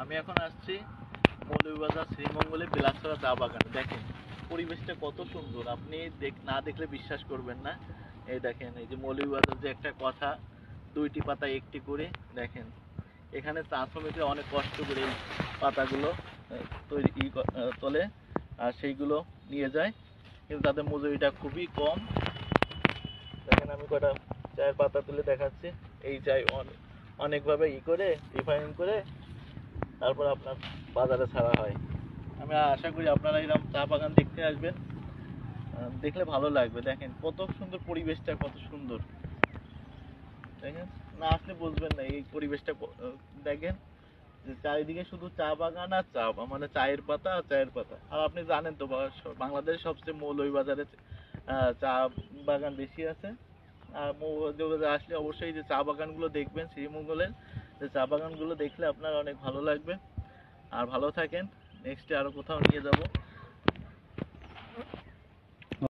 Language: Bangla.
আমি এখন আসছি মৌলভীবাজার শ্রীমঙ্গলে বিলাসছড়া চা বাগান। দেখেন পরিবেশটা কত সুন্দর, আপনি না দেখলে বিশ্বাস করবেন না। এই দেখেন, এই যে মৌলভীবাজার যে একটা কথা, দুইটি পাতা একটি করে। দেখেন এখানে চা শ্রমিকরা অনেক কষ্ট করে এই পাতাগুলো তৈরি তোলে আর সেইগুলো নিয়ে যায়, কিন্তু তাদের মজুরিটা খুবই কম। দেখেন আমি কটা চায়ের পাতা তুলে দেখাচ্ছি। এই চাই অনেকভাবে করে রিফাইন করে তারপর আপনার বাজারে ছাড়া হয়। আমি আশা করি আপনারা এরকম চা বাগান দেখতে আসবেন, দেখলে ভালো লাগবে। দেখেন কত সুন্দর পরিবেশটা, কত সুন্দর। দেখেন না আসলে বুঝবেন না এই পরিবেশটা। দেখেন যে চারিদিকে শুধু চা বাগান আর চা, মানে চায়ের পাতা আর চায়ের পাতা। আর আপনি জানেন তো বাংলাদেশ সবচেয়ে মৌলভীবাজারে চা বাগান বেশি আছে। আর মৌলভীবাজারে আসলে অবশ্যই যে চা বাগানগুলো দেখবেন শ্রীমঙ্গলের, যে চা বাগানগুলো দেখলে আপনার অনেক ভালো লাগবে। আর ভালো থাকেন, নেক্সটে আরো কোথাও নিয়ে যাব।